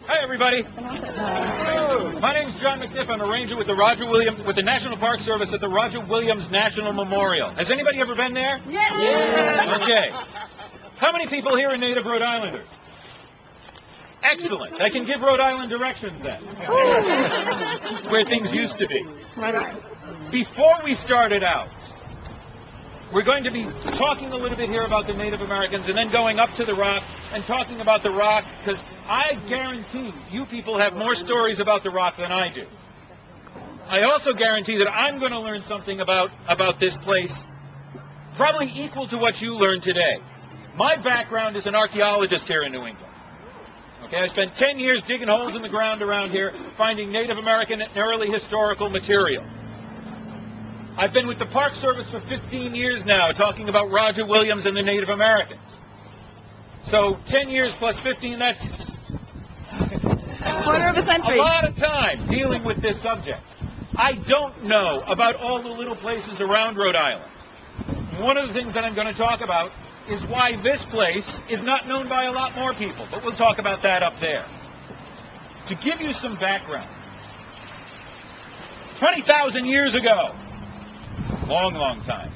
Hi, everybody. My name's John McN. I'm a ranger with the National Park Service at the Roger Williams National Memorial. Has anybody ever been there? Yeah. Okay. How many people here are native Rhode Islanders? Excellent. I can give Rhode Island directions then. Where things used to be. Before we started out, we're going to be talking a little bit here about the Native Americans and then going up to the Rock and talking about the Rock, because I guarantee you people have more stories about the Rock than I do. I also guarantee that I'm going to learn something about this place probably equal to what you learned today. My background is an archaeologist here in New England. Okay, I spent 10 years digging holes in the ground around here, finding Native American and early historical material. I've been with the Park Service for 15 years now, talking about Roger Williams and the Native Americans. So 10 years plus 15, that's quarter of a century. A lot of time dealing with this subject. I don't know about all the little places around Rhode Island. One of the things that I'm going to talk about is why this place is not known by a lot more people, but we'll talk about that up there. To give you some background, 20,000 years ago, long, long time,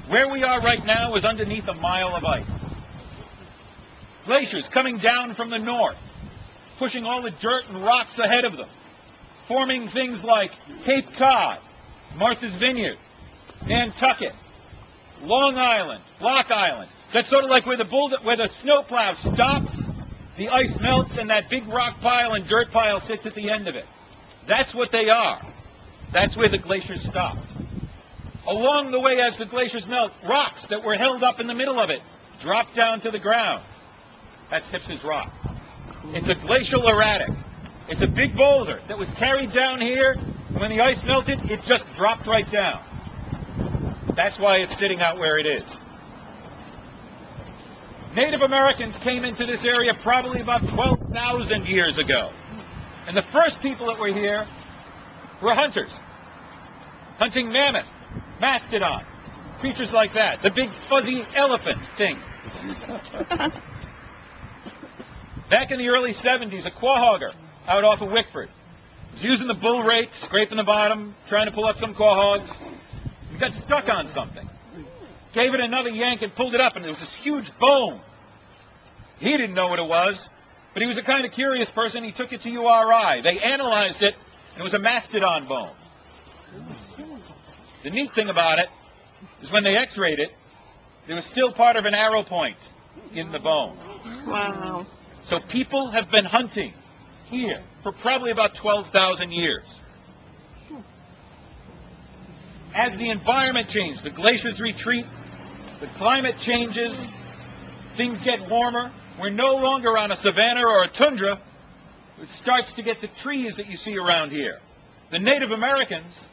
where we are right now is underneath a mile of ice. Glaciers coming down from the north, pushing all the dirt and rocks ahead of them, forming things like Cape Cod, Martha's Vineyard, Nantucket, Long Island, Block Island. That's sort of like where the snowplow stops, the ice melts, and that big rock pile and dirt pile sits at the end of it. That's what they are. That's where the glaciers stop. Along the way, as the glaciers melt, rocks that were held up in the middle of it drop down to the ground. That's Hips's Rock. It's a glacial erratic. It's a big boulder that was carried down here, and when the ice melted, it just dropped right down. That's why it's sitting out where it is. Native Americans came into this area probably about 12,000 years ago. And the first people that were here were hunters, hunting mammoth, mastodon, creatures like that, the big fuzzy elephant thing. Back in the early 70s, a quahogger out off of Wickford was using the bull rake, scraping the bottom, trying to pull up some quahogs. He got stuck on something. Gave it another yank and pulled it up, and there was this huge bone. He didn't know what it was, but he was a kind of curious person. He took it to URI. They analyzed it, and it was a mastodon bone. The neat thing about it is when they x-rayed it, there was still part of an arrow point in the bone. Wow. So people have been hunting here for probably about 12,000 years. As the environment changes, the glaciers retreat, the climate changes, things get warmer. We're no longer on a savanna or a tundra. It starts to get the trees that you see around here. The Native Americans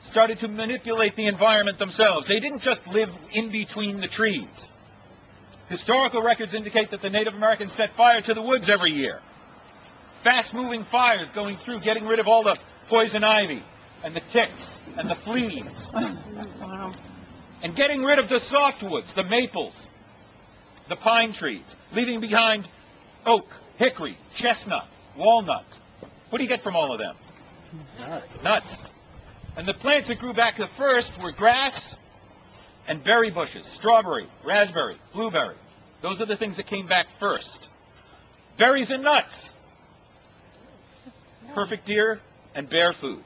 started to manipulate the environment themselves. They didn't just live in between the trees. Historical records indicate that the Native Americans set fire to the woods every year. Fast-moving fires going through, getting rid of all the poison ivy and the ticks and the fleas. Wow. And getting rid of the softwoods, the maples, the pine trees, leaving behind oak, hickory, chestnut, walnut. What do you get from all of them? Nuts. And the plants that grew back at first were grass and berry bushes, strawberry, raspberry, blueberry. Those are the things that came back first. Berries and nuts. Perfect deer and bear food.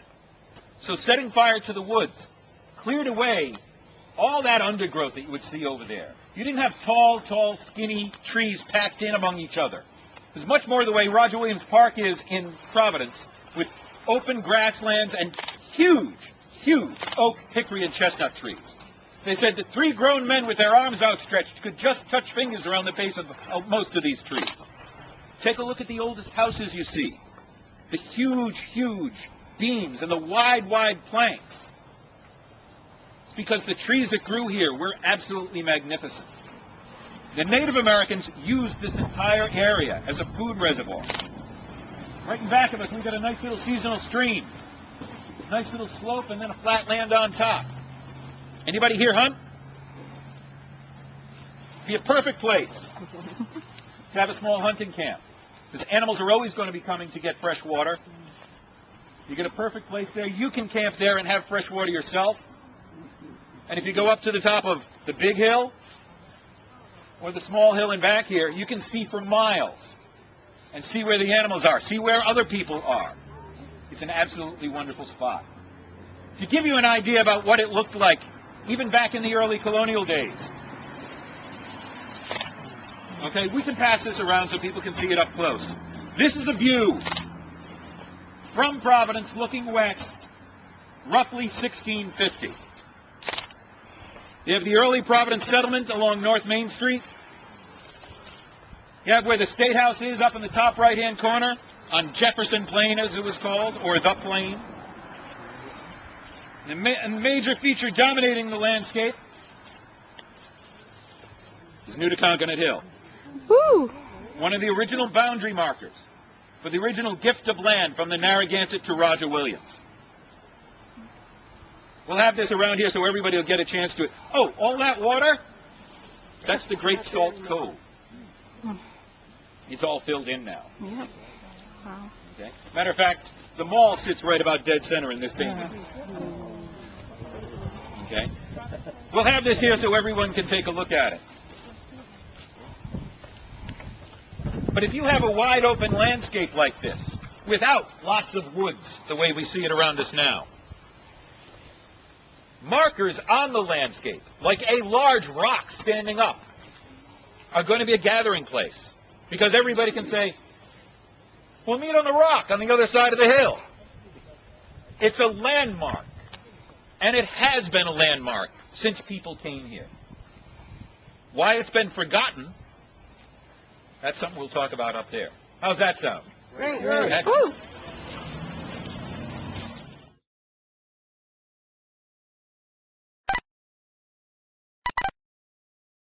So setting fire to the woods cleared away all that undergrowth that you would see over there. You didn't have tall, skinny trees packed in among each other. It was much more the way Roger Williams Park is in Providence, with open grasslands and huge oak, hickory, and chestnut trees. They said that 3 grown men with their arms outstretched could just touch fingers around the base of most of these trees. Take a look at the oldest houses you see. The huge beams and the wide planks. It's because the trees that grew here were absolutely magnificent. The Native Americans used this entire area as a food reservoir. Right in back of us, we've got a nice little seasonal stream. Nice little slope and then a flat land on top. Anybody here hunt? Be a perfect place to have a small hunting camp. Because animals are always going to be coming to get fresh water. You get a perfect place there. You can camp there and have fresh water yourself. And if you go up to the top of the big hill or the small hill and back here, you can see for miles and see where the animals are, see where other people are. It's an absolutely wonderful spot. To give you an idea about what it looked like, even back in the early colonial days. Okay, we can pass this around so people can see it up close. This is a view from Providence looking west, roughly 1650. You have the early Providence settlement along North Main Street. You have where the State House is up in the top right-hand corner on Jefferson Plain, as it was called, or the Plain. And a major feature dominating the landscape is Newtoconkinut Hill. Woo! One of the original boundary markers for the original gift of land from the Narragansett to Roger Williams. We'll have this around here so everybody will get a chance to it. Oh, all that water? That's the Great Salt Cove. It's all filled in now. Yep. Wow. Okay. Matter of fact, the mall sits right about dead center in this painting. Okay. We'll have this here so everyone can take a look at it. But if you have a wide open landscape like this, without lots of woods, the way we see it around us now, markers on the landscape, like a large rock standing up, are going to be a gathering place. Because everybody can say, we'll meet on the rock on the other side of the hill. It's a landmark. And it has been a landmark since people came here. Why it's been forgotten, that's something we'll talk about up there. How's that sound? Great. Excellent.